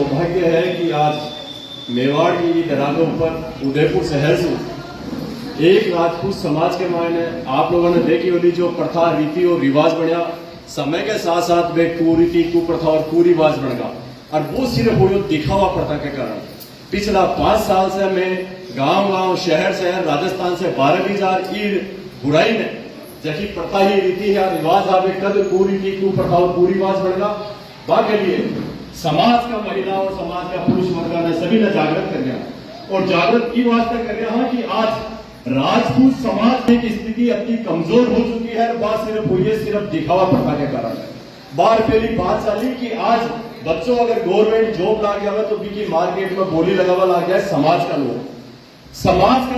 सौभाग्य है कि आज मेवाड़ की धरातों पर उदयपुर शहर से एक राजपूत समाज के मायने आप लोगों ने देखी होगी जो प्रथा रीति और रिवाज बढ़िया समय के साथ साथ वे कुरीति कुप्रथा और कुरिवाज बढ़ गया और वो सिर्फ वो दिखावा प्रथा के कारण पिछला 5 साल से मैं गांव शहर शहर राजस्थान से 12,000 ई बुराई ने जैसी प्रथा ही रीति है रिवाज आवे कद कुरीति कुप्रथा और कुरिवाज बढ़ गया बाकी लिए समाज का महिला और समाज का पुरुष वर्ग ने सभी ने जागृत कर दिया और जागृत की वास्ते कर रहा कि आज राजपूत समाज की स्थिति अति कमजोर हो चुकी है। बात सिर्फ हुई है सिर्फ दिखावा प्रथा के कारण है। बार पहली बात चली कि आज बच्चों अगर गवर्नमेंट जॉब लाग गया तो बीकी मार्केट में बोली लगावा लाग गया समाज का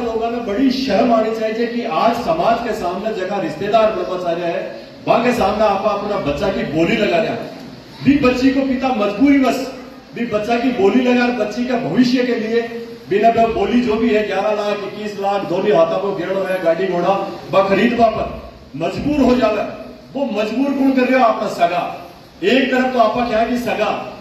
लोगों ने बड़ी शर्म आनी चाहिए कि आज समाज के सामने जगह रिश्तेदार ब्रह्मचार्य है वहां के सामने आप अपना बच्चा की बोली लगा रहा है भी बच्ची को पिता मजबूरी बस भी बच्चा की बोली लगा बच्ची का भविष्य के लिए बिना बोली जो भी है 11 लाख 21 लाख दोनों हाथों को गिरण है गाड़ी घोड़ा व खरीदवा पर मजबूर हो जावे वो मजबूर कौन कर रहे हो आपका सगा। एक तरफ तो आपका क्या है कि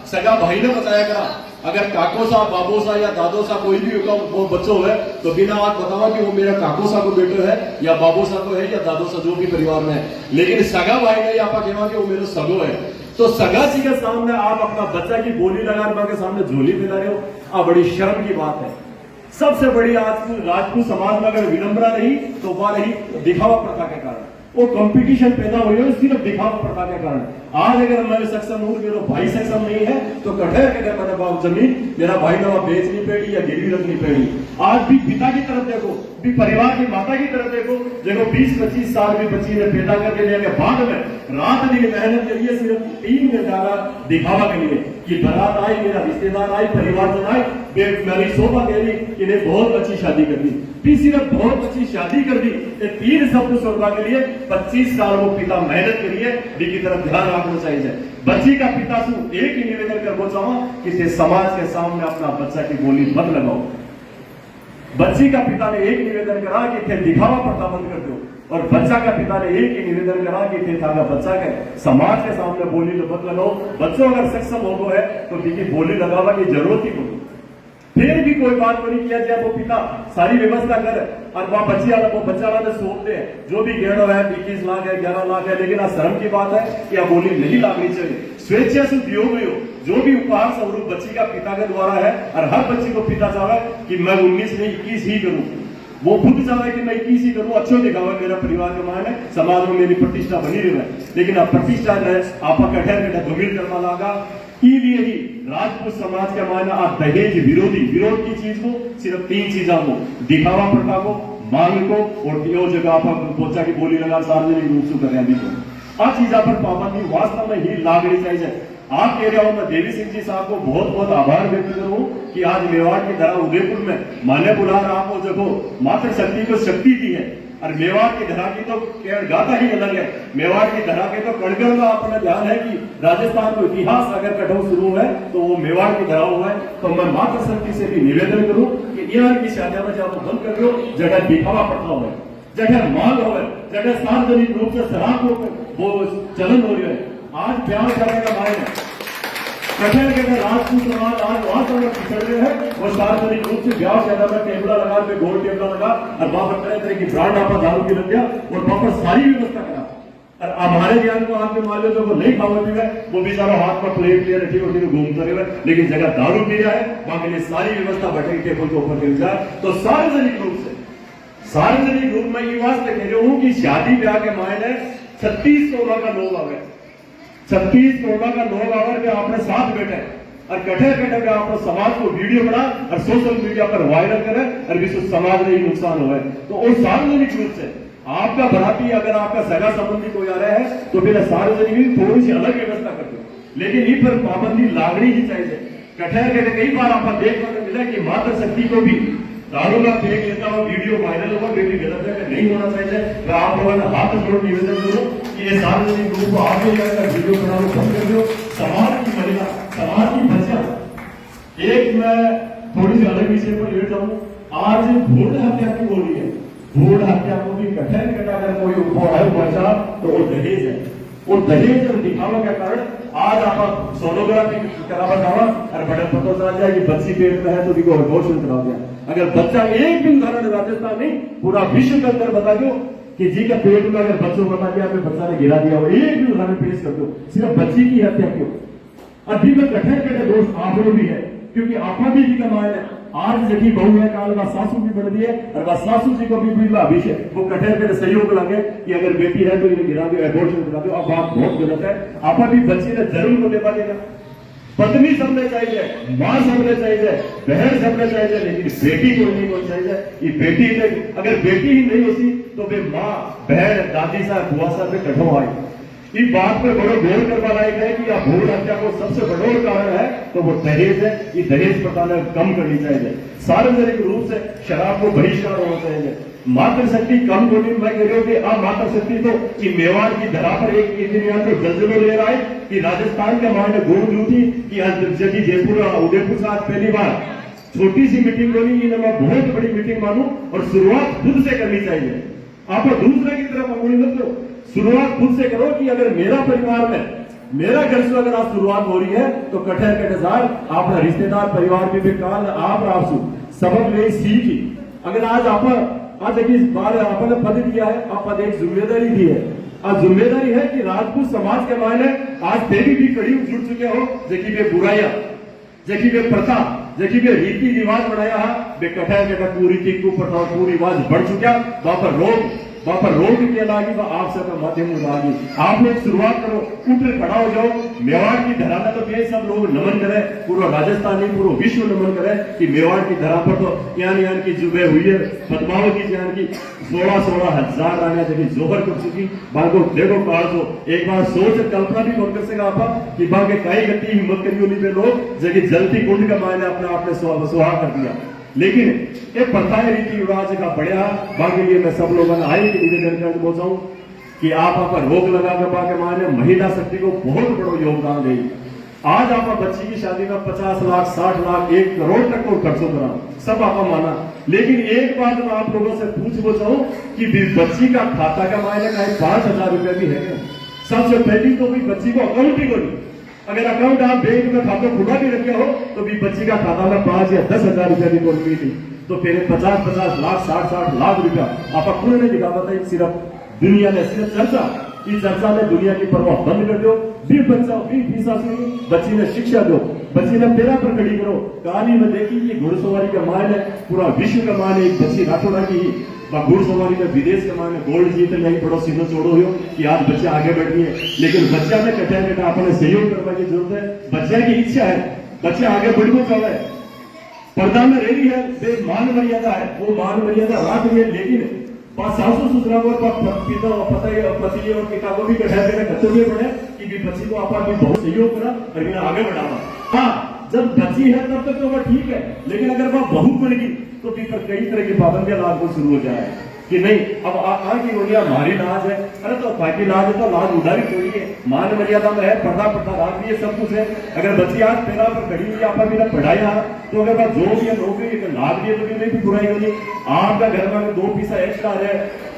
सगा भाई ने बताया करा अगर काको सा बाबो सा या दादो सा कोई भी होगा वो बच्चों है तो बिना आप बतावा कि वो मेरा काको सा को बेटो है या बाबो सा को है या दादो सा जो भी परिवार में है लेकिन सगा भाई ने आपका कहना कि वो मेरा सगो है तो सगा जी के सामने आप अपना बच्चा की बोली लगा के सामने झोली मिला रहे हो आप बड़ी शर्म की बात है। सबसे बड़ी आज राजपूत समाज में अगर विडंबना रही तो वह रही दिखावा प्रथा के कारण वो कंपटीशन पैदा हुई है सिर्फ दिखावा प्रथा के कारण। आज अगर मैं सक्षम हूं मेरा भाई सक्षम नहीं है तो कठेर के मैंने बाप जमीन मेरा भाई ने बेचनी पड़ी या गिरवी रखनी पड़ी। आज भी पिता की तरफ देखो भी परिवार की माता की तरफ देखो 20-25 साल की बच्ची ने पैदा करके लेके बाद में रात दिन मेहनत के लिए सिर्फ 3 घंटा दिखावा के लिए कि बारात आई मेरा रिश्तेदार आई परिवार आए मेरी शोभा कह दी कि ने बहुत अच्छी शादी कर दी भी सिर्फ बहुत अच्छी शादी कर दी 3 शब्द शोभा के लिए 25 साल वो पिता मेहनत करिए भी की तरफ ध्यान रखना चाहिए। बच्ची का पिता से एक ही निवेदन करना चाहूं कि समाज के सामने अपना बच्चा की बोली मत लगाओ। बच्ची का पिता ने एक निवेदन करा कि थे दिखावा प्रथा बंद कर दो और बच्चा का पिता ने एक ही निवेदन करा कि थे थागा बच्चा के समाज के सामने बोली तो मत लगाओ। बच्चों अगर सक्षम हो है तो बीकी बोली लगावा की जरूरत ही नहीं फिर भी कोई बात नहीं किया जाए वो पिता सारी व्यवस्था कर और वह बच्चा वाला सौंप दे जो भी गेड़ो है 21 लाख है 11 लाख है लेकिन शर्म की बात है कि यह बोली नहीं लागनी चाहिए। स्वेच्छा से दियो गई हो जो भी उपहार स्वरूप बच्ची का पिता के द्वारा है और हर बच्ची को पिता चाहे कि मैं 19 नहीं 21 ही करूं वो खुद चाहे कि मैं 21 ही करूं अच्छो दिखावा मेरा परिवार के मान है समाज में मेरी प्रतिष्ठा बनी रही है लेकिन अब प्रतिष्ठा है आपका कठिन धूमिल करना लगा लिए ही राजपूत समाज के मायने आप दहेज विरोध की चीज को सिर्फ 3 चीजा को दिखावा प्रथा को मांग को और यो जगह पर बोचा की बोली लगा सार्वजनिक रूप से कर रहे हैं आ चीजा पर पाबंदी वास्तव में ही लागनी चाहिए। आप कह रहे हो मैं देवी सिंह जी साहब को बहुत बहुत आभार व्यक्त करूं कि आज मेवाड़ की धरा उदयपुर में मान्य बुलार आपको देखो मात्र शक्ति को शक्ति दी है और मेवाड़ की धरा की तो गाथा ही अलग है। मेवाड़ की धरा के तो कणगढ़ में अपना ध्यान है कि राजस्थान को इतिहास अगर कठोर शुरू है तो वो मेवाड़ की धरा हुआ है। तो मैं मात्र शक्ति से भी निवेदन करूं कि यहाँ की शादियां में जब बंद कर दो जगह दिखावा पड़ता हो जगह मांग हो जगह सार्वजनिक रूप से शराब वो चलन हो रही है। आज ब्याह करने का मायने कठिन के राजपूत समाज आज वास्तव में पिछड़ रहे हैं वो सार्वजनिक रूप से ब्याह ज्यादा में टेबला लगा पे गोल टेबला लगा और वहां पर तरह तरह की ब्रांड आपका दारू की लग गया और वहां पर सारी व्यवस्था करा और हमारे ज्ञान को आपके मान लो जो वो नहीं खावे पीवे वो भी सारा हाथ पर प्लेट लिए रखी होती घूमते रहे लेकिन जगह दारू पी रहा है वहां के लिए सारी व्यवस्था बैठे टेबल के ऊपर गिर जाए तो सार्वजनिक रूप में ये वास्ते कह रहा हूं कि शादी ब्याह के मायने 36 करोड़ का लोग आवे 36 करोड़ का लोग आवर के आपने साथ बैठे और कठे के आप समाज को वीडियो बना और सोशल मीडिया पर वायरल करे और विश्व समाज में ही नुकसान हो तो वो सार्वजनिक रूप से आपका बराती अगर आपका सगा संबंधी कोई आ रहा है तो फिर सार्वजनिक थोड़ी सी अलग व्यवस्था कर दो लेकिन इन पर पाबंदी लागनी ही चाहिए। कठे के कई बार आपका देखने को मिला कि मातृ शक्ति को भी दारू का फेंक लेता हुआ वीडियो वायरल होगा भी गलत है नहीं होना चाहिए। मैं आप लोगों ने हाथ जोड़ निवेदन करूं कि ये सार्वजनिक रूप को आगे जाकर वीडियो बनाना बंद कर दो। समाज की महिला समाज की बच्चा एक मैं थोड़ी सी अलग विषय पर ले जाऊं आज भ्रूण हत्या की बोली है भ्रूण हत्या को भी कठिन अगर कोई उपहार बचा तो वो दहेज है और दहेज और दिखावा के कारण आज आप सोनोग्राफी करा बतावा और और बड़ा पता चल जाए कि बच्ची पेट में है तो देखो अबॉर्शन करा दिया। अगर बच्चा एक भी उदाहरण राजस्थान नहीं पूरा विश्व के अंदर बता दो कि जी का पेट में अगर बच्चों को बता दिया बच्चा ने गिरा दिया हो, एक भी उदाहरण पेश कर दो, सिर्फ बच्ची की हत्या क्यों? अभी में कठिन कठिन दोस्त आप लोग भी है, क्योंकि आपा भी कमाए है। आज जबकि बहू है काल वह सासू भी बढ़ दी है और वह सासू जी को भी अभिषेक वो कठिन कठिन सहयोग लगे कि अगर बेटी है तो इन्हें गिरा दो, एबॉर्शन करा दो। अब बात बहुत गलत है। आपा भी बच्ची ने जरूर को लेवा देगा। पत्नी सबने चाहिए, मां सबने चाहिए, बहन सबने चाहिए, लेकिन बेटी को नहीं होनी चाहिए। ये बेटी ने अगर बेटी ही नहीं होती तो वे माँ बहन दादी साहब बुआ साहब में कठो आई। इस बात पर बड़ो गौर करवा लायक है कि यह भूल हत्या को सबसे बड़ो कारण है तो वो दहेज है। ये दहेज प्रथा कम करनी चाहिए। सार्वजनिक रूप से शराब को बहिष्कार होना चाहिए। मातृशक्ति कम होनी, मैं कह रही हूँ कि आप मातृशक्ति तो कि मेवाड़ की धरा पर एक इंजीनियर को जल्जलो ले रहा है कि राजस्थान के मामले गोद लूटी कि जबकि जयपुर उदयपुर से आज पहली बार छोटी सी मीटिंग होनी, ये मैं बहुत बड़ी मीटिंग मानूं और शुरुआत खुद से करनी चाहिए। आप दूसरे की तरफ अंगुली मत दो, शुरुआत खुद से करो कि अगर मेरा परिवार में मेरा घर से अगर आज शुरुआत हो रही है तो कठे कटेदार आप रिश्तेदार परिवार में भी काल आप आपसू सबक ले सीखी। अगर आज आप आज एक बार आपने पद दिया है, आप पद एक जिम्मेदारी दी है। आज जिम्मेदारी है कि राजपूत समाज के मायने आज देवी भी कड़ी जुड़ चुके हो, जबकि वे बुराइयां, जबकि वे प्रथा, जबकि वे रीति रिवाज बनाया है, वे कठे के पूरी रीति कुप्रथा पूरी रिवाज बढ़ चुका। वहां पर रोग के लागी वह आप सबका माध्यम लागी। आप लोग शुरुआत करो, उठ खड़ा हो जाओ। मेवाड़ की धरा में तो ये सब लोग नमन करें, पूरा राजस्थान नहीं पूरा विश्व नमन करे कि मेवाड़ की धरा पर तो यानी की जुबे हुई है पद्मावती यानी की 16 हजार रानियां जब जोहर कर चुकी। बाको देखो काल को एक बार सोच कल्पना भी कौन कर सका आप कि बाके कई गति हिम्मत करी होनी पे लोग जगह जलती कुंड का मायने अपने आपने सुहा कर दिया। लेकिन एक प्रथा रीति रिवाज का बढ़िया बाकी लिए मैं सब लोगों ने आई कि निवेदन कर बोलूं कि आप पर रोक लगा कर बाके माने महिला शक्ति को बहुत बड़ा योगदान दे। आज आप बच्ची की शादी में 50 लाख 60 लाख 1 करोड़ तक को खर्चों करा सब आप माना। लेकिन एक बात मैं आप लोगों से पूछ चाहूं कि बच्ची का खाता का मायने का 5,000 रुपए भी है क्या? सबसे पहली तो भी बच्ची को अकाउंट ही करो। अगर अकाउंट आप बैंक में खाता खुला भी रखे हो तो भी बच्ची का खाता में 5 या 10 हजार रुपया भी कोई थी तो फिर 50 लाख 60 लाख रुपया आप खुद ने दिखा पाता है। सिर्फ दुनिया में सिर्फ चर्चा, इस चर्चा में दुनिया की परवाह बंद कर दो। भी बच्चा भी फीसा सुनी, बच्ची ने शिक्षा दो, बच्ची ने पेरा पर खड़ी करो। कहानी में देखी कि घुड़सवारी का मान है, पूरा विश्व का मान है। एक बच्ची राठौड़ा की घुड़सवारी में विदेश के माने गोल्ड जीत नहीं पड़ो सीधो छोड़ो हो कि आज बच्चे आगे बढ़ गए। लेकिन बच्चा में कटा बेटा अपने सहयोग करने की जरूरत है। बच्चा की इच्छा है, बच्चा आगे बढ़ना चाहे, पर्दा में रही है, वे मान मर्यादा है, वो मान मर्यादा राख रही है। लेकिन सासू ससुरा पिता पति और पिता को भी कठा देना कर्तव्य पड़े कि बच्ची को आप बहुत सहयोग करा और आगे बढ़ावा। हाँ, जब बच्ची है तब तक तो वह ठीक है, लेकिन अगर वह बहू बनेगी तो फिर कई तरह की पाबंदियां लागू शुरू हो जाए कि नहीं अब की हो गया हमारी लाज है। अरे तो बाकी लाज है तो लाज उधारी थोड़ी है, मान मर्यादा में है, पर्दा राज भी है, सब कुछ है। अगर बच्ची आज पैदा पर खड़ी हुई आप बिना पढ़ाया तो अगर बात जो भी है नौकरी लाभ भी है तो नहीं भी बुराई होगी। आपका घर में 2 पैसा एक्स्ट्रा है,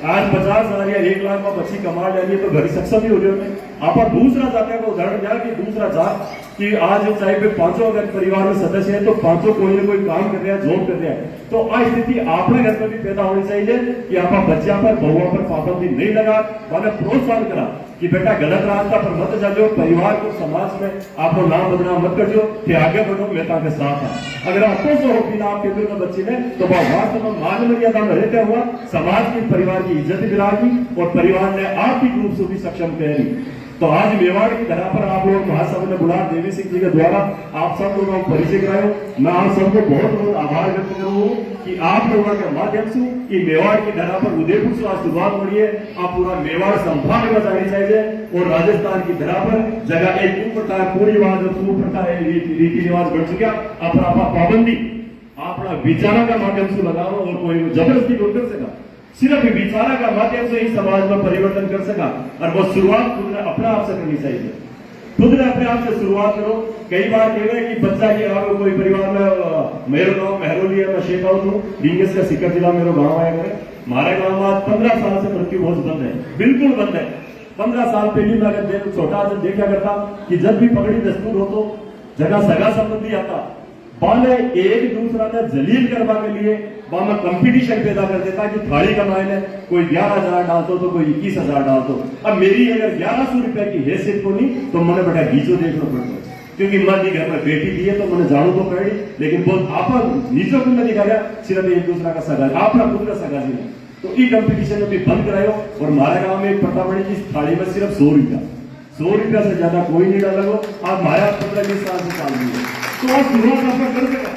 आज 50,000 या 1 लाख में बच्ची कमा जा रही है तो घर सक्षम ही हो जाए। आप दूसरा जाते को उदाहरण दिया कि दूसरा जात कि आज चाहे वे 5 अगर परिवार में सदस्य है तो 5 कोई ना कोई काम कर रहे हैं, जॉब कर रहे हैं, तो आज स्थिति अपने घर में भी पैदा होनी चाहिए कि आप बच्चा पर बहुआ पर पाबंदी नहीं लगा, मैंने प्रोत्साहन करा कि बेटा गलत रास्ता पर मत जाओ, परिवार को समाज में आप नाम बदनाम मत कर फिर आगे बढ़ो, मेहता के साथ है। अगर आपको से हो बिना आपके बिना बच्चे ने तो वास्तव में मान मर्यादा में रहते हुआ समाज की परिवार की इज्जत गिरागी और परिवार ने आर्थिक रूप से भी सक्षम करेगी। तो आज मेवाड़ की धरा पर आप लोग महासभा ने बुला देवी सिंह जी के द्वारा आप सब लोगों को परिचय करायो। मैं आप सबको बहुत बहुत आभार व्यक्त करूँ कि आप लोगों के माध्यम से कि मेवाड़ की धरा पर उदयपुर से आज शुरुआत हो रही है। आप पूरा मेवाड़ संभाग में जानी चाहिए और राजस्थान की धरा पर जगह एक कुप्रथा पूरी बात कुप्रथा रीति रिवाज बढ़ चुका। आप पाबंदी अपना विचारा का माध्यम से लगाओ और कोई जबरदस्ती नहीं कर सका, सिर्फ विचारा का माध्यम से ही समाज में परिवर्तन कर सका। और वो शुरुआत खुद ने अपने आप से करनी चाहिए, खुद ने अपने आप से शुरुआत करो। कई बार कह रहे हैं कि बच्चा की अगर कोई परिवार में मेरे गाँव मेहरोली है, मैं शेख आउट हूँ, डींगस का सिक्कर जिला मेरा गाँव आया करे। हमारे गाँव में आज 15 साल से मृत्यु बहुत बंद है, बिल्कुल बंद है। 15 साल पहले मैं अगर छोटा देखा करता कि जब भी पगड़ी दस्तूर हो जगह सगा संबंधी आता बाने एक दूसरा ने जलील करवा के लिए वहां कंपटीशन पैदा कर देता कि थाली का मायने कोई 11,000 डालतो तो कोई 21,000 डालतो। अब मेरी अगर 1100 रुपए की हैसियत को नहीं तो मैंने बेटा गीचो देखना पड़ता, क्योंकि मां जी घर में बेटी दी है तो मैंने जानो तो पड़ी, लेकिन बहुत आप नीचो को नहीं दिखाया, सिर्फ एक दूसरा का सगा अपना खुद का सगा जी। तो ये कंपटीशन में भी बंद करायो। और हमारे गांव में एक प्रथा बनी कि थाली में सिर्फ 100 रुपया से ज्यादा कोई नहीं डालो। आप हमारा 15-20 साल से चाल रही है तो आप शुरुआत आपका कर सका।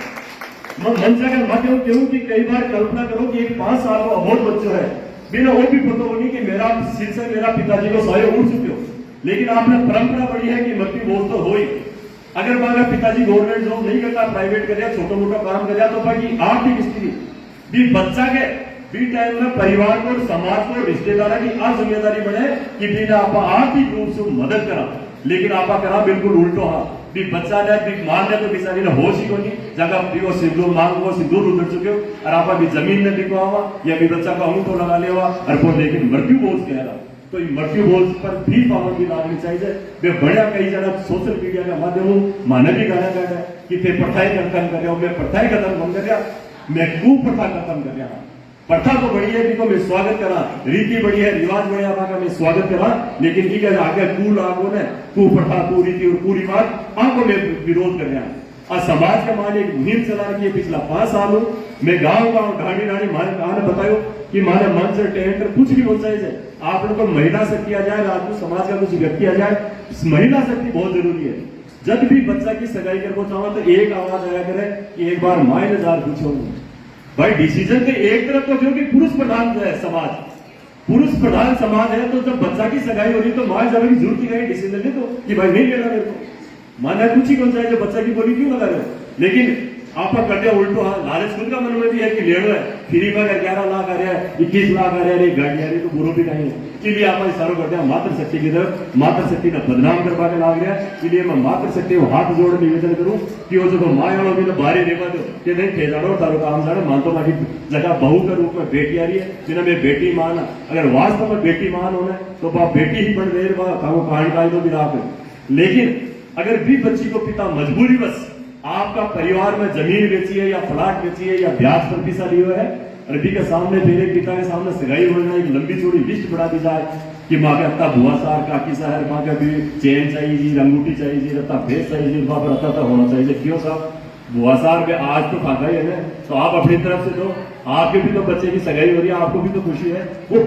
मैं मन से अगर मैं कहूँ कि कई बार कल्पना करो कि एक 5 साल का अबोध बच्चों है, बिना वो भी पता होनी कि मेरा सिर से मेरा पिताजी को सारे उड़ चुके हो, लेकिन आपने परंपरा बड़ी है कि मृत्यु बोझ तो हो ही। अगर मेरा पिताजी गवर्नमेंट जॉब नहीं करता, प्राइवेट कर छोटा मोटा काम कर तो बाकी आर्थिक स्थिति भी बच्चा के भी टाइम में परिवार को, समाज को, रिश्तेदार की आ जिम्मेदारी बने कि बिना आप आर्थिक रूप से मदद करा, लेकिन आप करा बिल्कुल उल्टो। हाँ भी बच्चा ने भी मान ले तो बेचारी ने होश ही को नहीं जगह भी वो सिंदूर मांगो, सिंदूर उधर चुके हो और आप भी जमीन ने बिको आवा या भी बच्चा का अंगूठो लगा ले और वो लेकिन मृत्यु बोझ कह रहा। तो मृत्यु बोझ पर भी पाबंदी लागनी चाहिए। वे बढ़िया कई जगह सोशल मीडिया के माध्यम माने भी गाना गा रहा है कि थे प्रथाएं खत्म कर रहा हूं, मैं प्रथाएं खत्म कौन कर रहा, मैं कुप्रथा खत्म कर रहा। प्रथा तो बड़ी है कि मैं स्वागत करा, रीति बड़ी है, रिवाज बढ़िया का मैं स्वागत करा, लेकिन ठीक है आगे कूल आगो ने कुप्रथा, कुरीति और कुरिवाज आगो में विरोध कर रहा है। और समाज के मान एक मुहिम चला रही है पिछला 5 साल हो। मैं गांव ढाणी ढाणी माने कहा बतायो कि माने मन से टेंट कुछ भी हो चाहिए आप लोग को महिला शक्ति आ जाए, राजपूत समाज का कुछ व्यक्ति आ जाए, महिला शक्ति बहुत जरूरी है। जब भी बच्चा की सगाई करना चाहो तो एक आवाज आया करे कि एक बार माए हजार पूछो भाई। डिसीजन तो एक तरफ तो क्योंकि पुरुष प्रधान है समाज, पुरुष प्रधान समाज है, तो जब बच्चा की सगाई हो रही तो मां जाने की जरूरत ही नहीं डिसीजन ले तो कि भाई नहीं लेना मेरे को, माना कुछ ही कौन सा है जो बच्चा की बोली क्यों लगा रहे हो। लेकिन आप करते उल्टो। हाँ लालच खुद का मन में भी है कि लेना है, फ्री में 11 लाख आ रहा है, 21 लाख आ रहा है, गाड़ी आ रही तो बुरो भी नहीं है। इसलिए आप इशारों करते हैं मातृ शक्ति की तरफ, मातृ शक्ति ने बदनाम करवा के लाग रहा है। इसलिए मैं मातृ शक्ति को हाथ जोड़ निवेदन करूं कि वो जो माँ वालों भी बाहरी रेवा दो कि नहीं थे जाड़ो तारो काम जाड़ो मानतो मारी जगह बहू के रूप में बेटी आ रही है, जिन्हें मैं बेटी मान। अगर वास्तव में बेटी मान होना तो बाप बेटी ही बन देर कांड काल तो भी राख। लेकिन अगर भी बच्ची को पिता मजबूरी बस आपका परिवार में जमीन बेची है या फ्लैट बेची है या ब्याज पर पैसा लिया है, अरबी के सामने मेरे पिता के सामने सगाई होना एक लंबी चौड़ी लिस्ट बढ़ा दी जाए कि माँ के अत्ता बुआ सार काकी साहर, माँ का भी चेन चाहिए जी, अंगूठी चाहिए जी, रत्ता फेस चाहिए जी, वहां पर अत्ता होना चाहिए। क्यों साहब बुआ सार में आज तो खाता ही है ना, तो आप अपनी तरफ से दो, आपके भी तो बच्चे की सगाई हो रही है, आपको भी तो खुशी है। वो